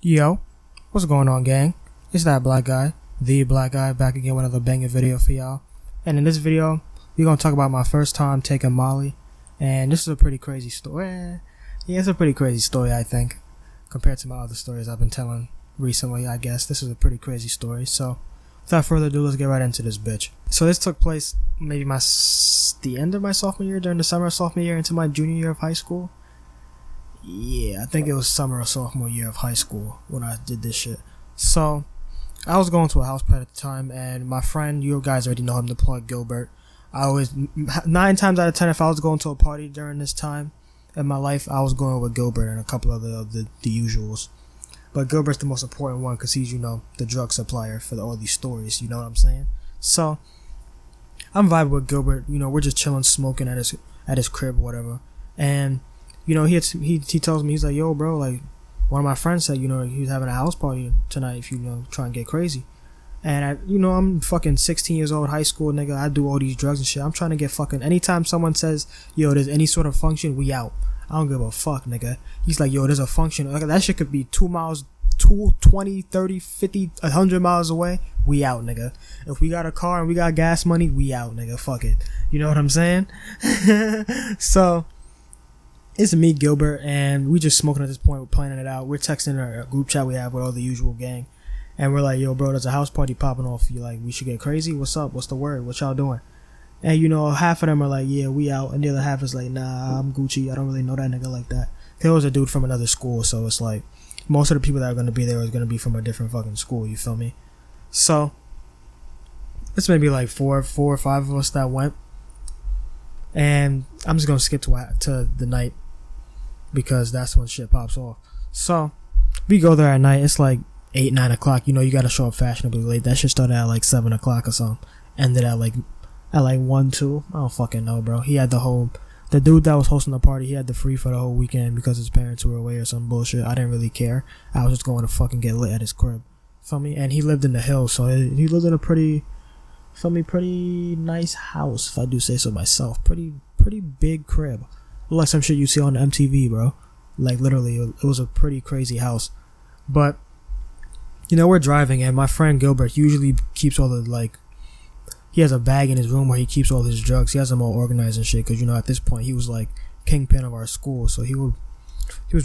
Yo, what's going on, gang? It's that black guy, the black guy, back again with another banger video for y'all. And in this video, we're gonna talk about my first time taking Molly. And this is a pretty crazy story. Yeah, it's a pretty crazy story, I think, compared to my other stories I've been telling recently. I guess this is a pretty crazy story. So, without further ado, let's get right into this bitch. So this took place maybe the end of my sophomore year, during the summer of sophomore year into my junior year of high school. Yeah, I think it was summer or sophomore year of high school when I did this shit. So, I was going to a house party at the time, and my friend, you guys already know him, the plug Gilbert. I always, 9 times out of 10, if I was going to a party during this time in my life, I was going with Gilbert and a couple of the usuals. But Gilbert's the most important one because he's, the drug supplier for all these stories, you know what I'm saying? So, I'm vibing with Gilbert, we're just chilling, smoking at his crib or whatever. And he tells me, he's like, yo, bro, like, one of my friends said, he's having a house party tonight if you, try and get crazy. And I'm fucking 16 years old, high school, nigga. I do all these drugs and shit. I'm trying to get fucking, anytime someone says, yo, there's any sort of function, we out. I don't give a fuck, nigga. He's like, yo, there's a function. Like, that shit could be 2 miles, 20, 30, 50, 100 miles away. We out, nigga. If we got a car and we got gas money, we out, nigga. Fuck it. You know what I'm saying? So, it's me, Gilbert, and we just smoking at this point. We're planning it out. We're texting our group chat we have with all the usual gang. And we're like, yo, bro, there's a house party popping off. You like, we should get crazy? What's up? What's the word? What y'all doing? And, half of them are like, yeah, we out. And the other half is like, nah, I'm Gucci. I don't really know that nigga like that. There was a dude from another school, so it's like, most of the people that are going to be there is going to be from a different fucking school, you feel me? So, it's maybe like four or five of us that went. And I'm just going to skip to the night, because that's when shit pops off. So, we go there at night. It's like 8, 9 o'clock. You got to show up fashionably late. That shit started at like 7 o'clock or something. Ended at like 1, 2. I don't fucking know, bro. He had the dude that was hosting the party, he had the free for the whole weekend because his parents were away or some bullshit. I didn't really care. I was just going to fucking get lit at his crib. Feel me? And he lived in the hills, so he lived in a pretty nice house, if I do say so myself. Pretty big crib. Like some shit you see on MTV, bro. Like, literally, it was a pretty crazy house. But, we're driving, and my friend Gilbert usually keeps all the, like, he has a bag in his room where he keeps all his drugs. He has them all organized and shit, because, at this point, he was, like, kingpin of our school, so he was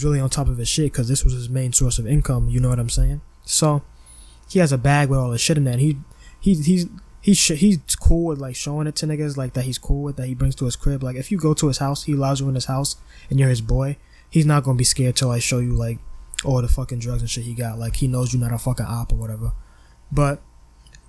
really on top of his shit, because this was his main source of income, you know what I'm saying? So, he has a bag with all the shit in there, and he's cool with, like, showing it to niggas, like, that he's cool with, that he brings to his crib. Like, if you go to his house, he allows you in his house, and you're his boy, he's not gonna be scared to, like, show you, like, all the fucking drugs and shit he got. Like, he knows you're not a fucking op or whatever. But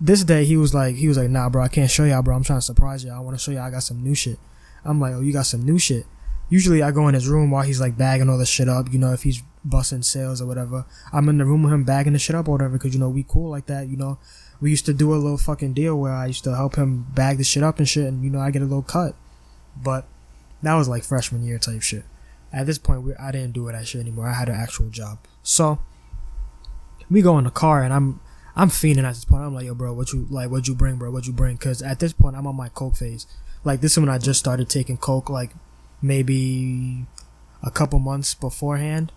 this day, he was like, nah, bro, I can't show y'all, bro. I'm trying to surprise y'all. I want to show y'all I got some new shit. I'm like, oh, you got some new shit? Usually, I go in his room while he's, like, bagging all this shit up, if he's busting sales or whatever. I'm in the room with him bagging the shit up or whatever, because, we cool like that, We used to do a little fucking deal where I used to help him bag the shit up and shit, and, I get a little cut. But that was, like, freshman year type shit. At this point, I didn't do that shit anymore. I had an actual job. So, we go in the car, and I'm fiending at this point. I'm like, yo, bro, what'd you bring, bro? What'd you bring? Because at this point, I'm on my coke phase. Like, this is when I just started taking coke, like, maybe a couple months beforehand.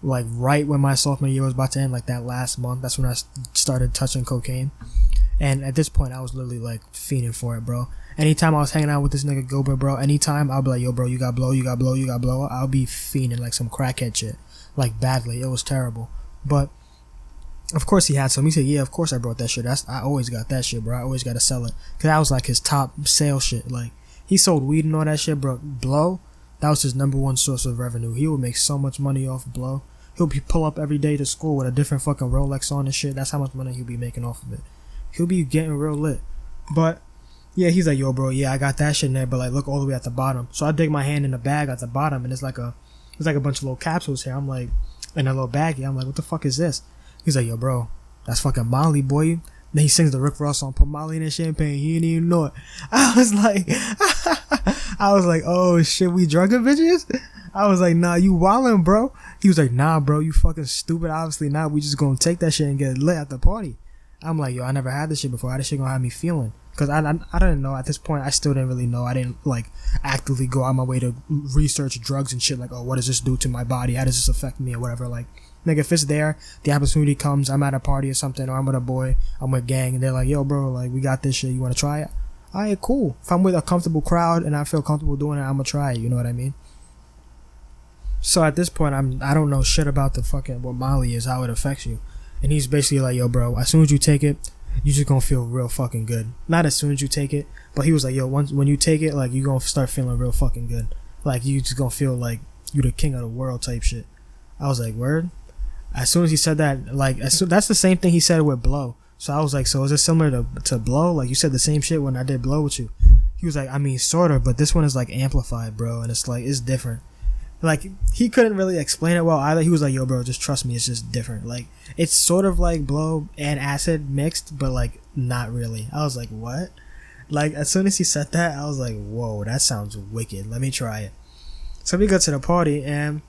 Like, right when my sophomore year was about to end, like, that last month, that's when I started touching cocaine. And at this point, I was literally, like, fiending for it, bro. Anytime I was hanging out with this nigga Gilbert, bro, anytime, I'll be like, yo, bro, you got blow. I'll be fiending like some crackhead shit. Like, badly. It was terrible. But, of course he had some. He said, yeah, of course I brought that shit. I always got that shit, bro. I always got to sell it. Because that was, like, his top sales shit. Like, he sold weed and all that shit, bro. Blow, that was his number one source of revenue. He would make so much money off of blow. He'll pull up every day to school with a different fucking Rolex on and shit. That's how much money he'll be making off of it. He'll be getting real lit. But, yeah, he's like, yo, bro, yeah, I got that shit in there, but, like, look all the way at the bottom. So I dig my hand in the bag at the bottom, and it's like a bunch of little capsules here. I'm like, in a little baggie. I'm like, what the fuck is this? He's like, yo, bro, that's fucking Molly, boy. Then he sings the Rick Ross song, put Molly in that champagne. He didn't even know it. I was like, oh shit, we drunken bitches? I was like, nah, you wildin', bro. He was like, nah, bro, you fucking stupid. Obviously not. We just gonna take that shit and get lit at the party. I'm like, yo, I never had this shit before. How this shit gonna have me feeling? Because I didn't know. At this point, I still didn't really know. I didn't, like, actively go out my way to research drugs and shit. Like, oh, what does this do to my body? How does this affect me or whatever? Like, Nigga, if it's there, the opportunity comes, I'm at a party or something, or I'm with a boy, I'm with gang, and they're like, yo, bro, like, we got this shit, you want to try it? Alright, cool. If I'm with a comfortable crowd and I feel comfortable doing it, I'm gonna try it, you know what I mean? So at this point, I don't know shit about the fucking, what Molly is, how it affects you. And he's basically like, yo, bro, as soon as you take it, you just gonna feel real fucking good. Not as soon as you take it, but he was like, yo, when you take it, like, you gonna start feeling real fucking good. Like, you just gonna feel like you the king of the world type shit. I was like, word? As soon as he said that, like, that's the same thing he said with blow. So I was like, so is it similar to blow? Like, you said the same shit when I did blow with you. He was like, I mean, sort of, but this one is like amplified, bro, and it's like, it's different. Like, he couldn't really explain it well either. He was like, yo, bro, just trust me, it's just different. Like, it's sort of like blow and acid mixed, but like, not really. I was like, what? Like, as soon as he said that, I was like, whoa, that sounds wicked. Let me try it. So we go to the party, and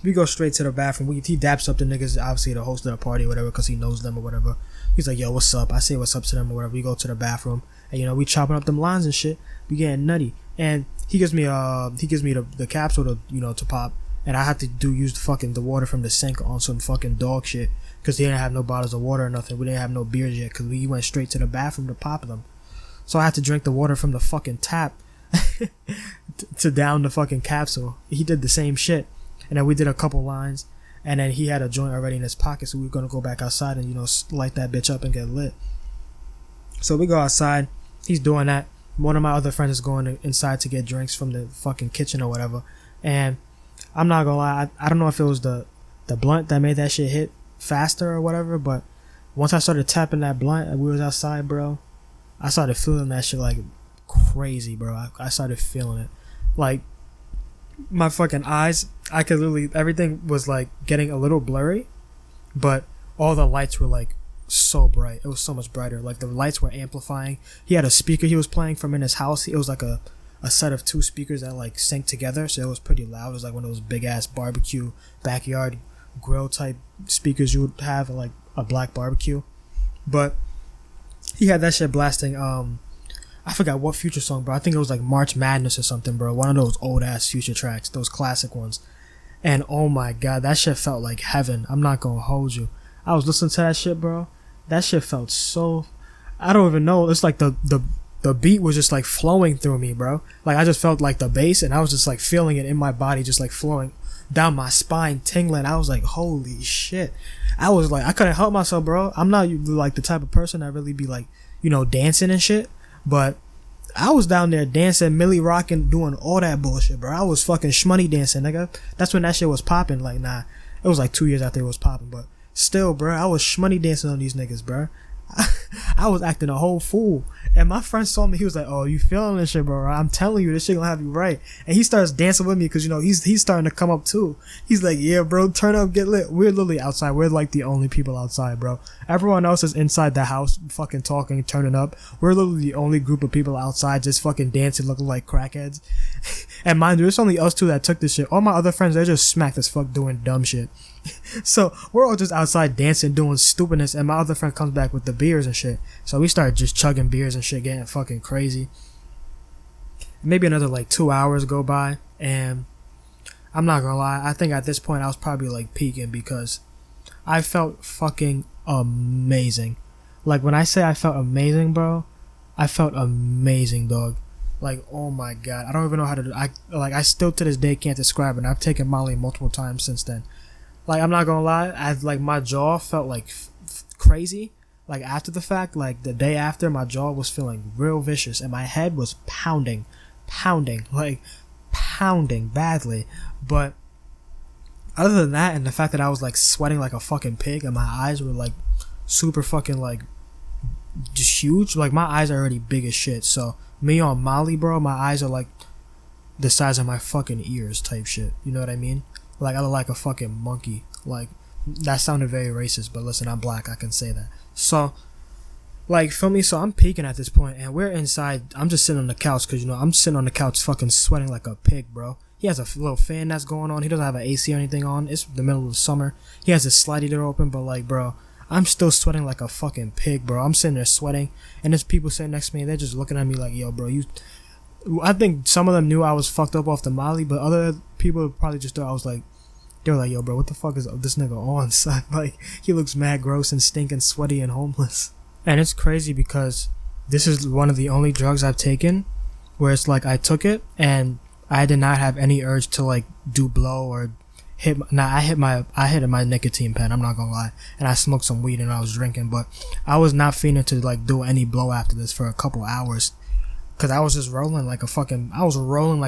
we go straight to the bathroom. He daps up the niggas, obviously the host of the party or whatever, because he knows them or whatever. He's like, yo, what's up? I say what's up to them or whatever. We go to the bathroom, and, you know, we chopping up them lines and shit. We getting nutty. And he gives me the capsule to, you know, to pop, and I have to use the water from the sink on some fucking dog shit, because he didn't have no bottles of water or nothing. We didn't have no beers yet, because we went straight to the bathroom to pop them. So I had to drink the water from the fucking tap to down the fucking capsule. He did the same shit, and then we did a couple lines, and then he had a joint already in his pocket, so we were gonna go back outside and, you know, light that bitch up and get lit. So we go outside. He's doing that. One of my other friends is going inside to get drinks from the fucking kitchen or whatever. And I'm not gonna lie, I don't know if it was the blunt that made that shit hit faster or whatever, but once I started tapping that blunt and we was outside, bro, I started feeling that shit like crazy, bro. I started feeling it. Like, my fucking eyes, I could literally, everything was like getting a little blurry, but all the lights were like so bright. It was so much brighter. Like, the lights were amplifying. He had a speaker he was playing from in his house. It was like a set of two speakers that like synced together, so it was pretty loud. It was like one of those big ass barbecue backyard grill type speakers you would have at like a black barbecue. But he had that shit blasting. I forgot what Future song, bro. I think it was like March Madness or something, bro. One of those old ass Future tracks, those classic ones. And oh my god, that shit felt like heaven. I'm not gonna hold you. I was listening to that shit, bro. That shit felt so, I don't even know. It's like the beat was just like flowing through me, bro. Like, I just felt like the bass, and I was just like feeling it in my body, just like flowing down my spine, tingling. I was like, holy shit. I was like, I couldn't help myself, bro. I'm not like the type of person that really be like, you know, dancing and shit, but I was down there dancing, Millie rocking, doing all that bullshit, bro. I was fucking shmoney dancing, nigga. That's when that shit was popping. Like, nah, it was like 2 years after it was popping, but still, bro, I was shmoney dancing on these niggas, bro. I was acting a whole fool, and my friend saw me. He was like, "Oh, you feeling this shit, bro? I'm telling you, this shit gonna have you right." And he starts dancing with me because, you know, he's starting to come up too. He's like, "Yeah, bro, turn up, get lit." We're literally outside. We're like the only people outside, bro. Everyone else is inside the house, fucking talking, turning up. We're literally the only group of people outside, just fucking dancing, looking like crackheads. And mind you, it's only us two that took this shit. All my other friends, they're just smacked as fuck doing dumb shit. So we're all just outside dancing, doing stupidness, and my other friend comes back with the beers and shit. So we started just chugging beers and shit, getting fucking crazy. Maybe another like 2 hours go by, and I'm not gonna lie, I think at this point I was probably like peaking, because I felt fucking amazing. Like, when I say I felt amazing, bro, I felt amazing, dog. Like, oh my god, I don't even know how to do. I still to this day can't describe it. And I've taken Molly multiple times since then. Like, I'm not gonna lie, like, my jaw felt like crazy. Like, after the fact, like the day after, my jaw was feeling real vicious, and my head was pounding badly. But other than that, and the fact that I was like sweating like a fucking pig, and my eyes were like super fucking like just huge. Like, my eyes are already big as shit. So me on Molly, bro, my eyes are like the size of my fucking ears type shit. You know what I mean? Like, I look like a fucking monkey. Like, that sounded very racist, but listen, I'm black, I can say that. So, like, feel me? So I'm peaking at this point, and we're inside. I'm just sitting on the couch, because, you know, I'm sitting on the couch fucking sweating like a pig, bro. He has a little fan that's going on. He doesn't have an AC or anything on. It's the middle of the summer. He has his slidey door open, but, like, bro, I'm still sweating like a fucking pig, bro. I'm sitting there sweating, and there's people sitting next to me, and they're just looking at me like, yo, bro, you... I think some of them knew I was fucked up off the Molly, but other people probably just thought I was, like, They were like, yo, bro, what the fuck is this nigga on, son? Like, he looks mad gross and stinking, sweaty, and homeless. And it's crazy because this is one of the only drugs I've taken where it's like I took it and I did not have any urge to like do blow or hit. I hit my nicotine pen. I'm not gonna lie, and I smoked some weed and I was drinking, but I was not feeling to like do any blow after this for a couple hours, cause I was just rolling like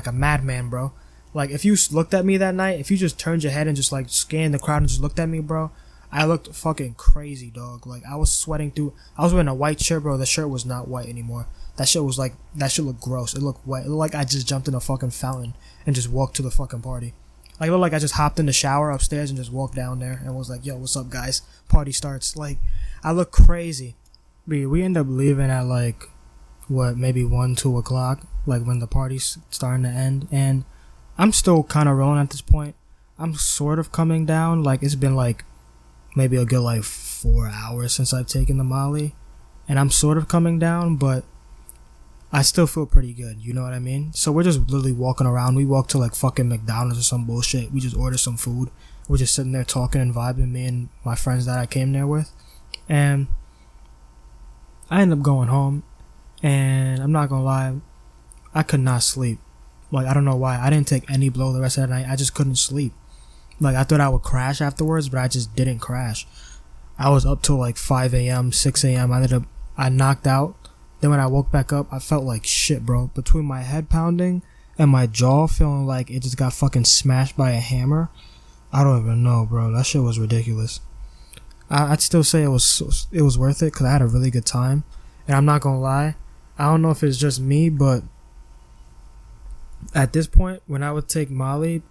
a madman, bro. Like if you looked at me that night, if you just turned your head and just like scanned the crowd and just looked at me, bro, I looked fucking crazy, dog. Like I was sweating through. I was wearing a white shirt, bro. The shirt was not white anymore. That shit looked gross. It looked wet. It looked like I just jumped in a fucking fountain and just walked to the fucking party. Like it looked like I just hopped in the shower upstairs and just walked down there and was like, yo, what's up, guys? Party starts. Like I look crazy. We end up leaving at like maybe 1-2 o'clock, like when the party's starting to end, and I'm still kind of rolling at this point. I'm sort of coming down. Like it's been like maybe a good like 4 hours since I've taken the Molly, and I'm sort of coming down, but I still feel pretty good, you know what I mean? So we're just literally walking around. We walked to like fucking McDonald's or some bullshit. We just ordered some food. We're just sitting there talking and vibing, me and my friends that I came there with. And I ended up going home, and I'm not gonna lie, I could not sleep. Like I don't know why. I didn't take any blow the rest of the night. I just couldn't sleep. Like I thought I would crash afterwards, but I just didn't crash. I was up till like 5 a.m., 6 a.m. I knocked out. Then when I woke back up, I felt like shit, bro. Between my head pounding and my jaw feeling like it just got fucking smashed by a hammer. I don't even know, bro. That shit was ridiculous. I'd still say it was worth it because I had a really good time. And I'm not gonna lie, I don't know if it's just me, but at this point, when I would take Molly,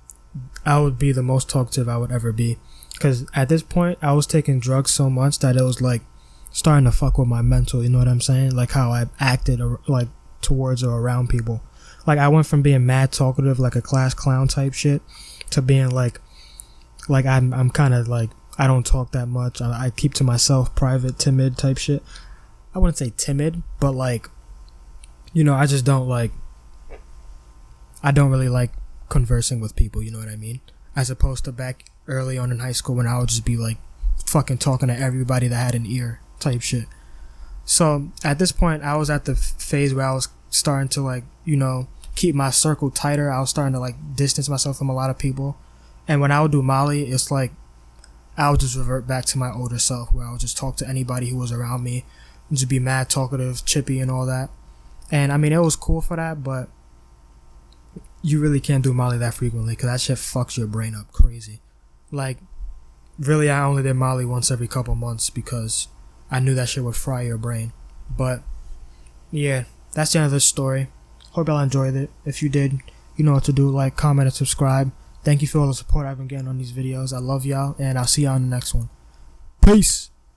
I would be the most talkative I would ever be. Because at this point, I was taking drugs so much that it was like starting to fuck with my mental, you know what I'm saying? Like how I acted like towards or around people. Like I went from being mad talkative, like a class clown type shit, to being like I'm kind of like, I don't talk that much. I keep to myself, private, timid type shit. I wouldn't say timid, but like, you know, I just don't like, I don't really like conversing with people, you know what I mean? As opposed to back early on in high school when I would just be like fucking talking to everybody that had an ear type shit. So at this point, I was at the phase where I was starting to like, you know, keep my circle tighter. I was starting to like distance myself from a lot of people. And when I would do Molly, it's like I would just revert back to my older self where I would just talk to anybody who was around me and just be mad talkative, chippy and all that. And I mean, it was cool for that, but you really can't do Molly that frequently because that shit fucks your brain up crazy. Like, really, I only did Molly once every couple months because I knew that shit would fry your brain. But yeah, that's the end of this story. Hope y'all enjoyed it. If you did, you know what to do. Like, comment, and subscribe. Thank you for all the support I've been getting on these videos. I love y'all, and I'll see y'all in the next one. Peace.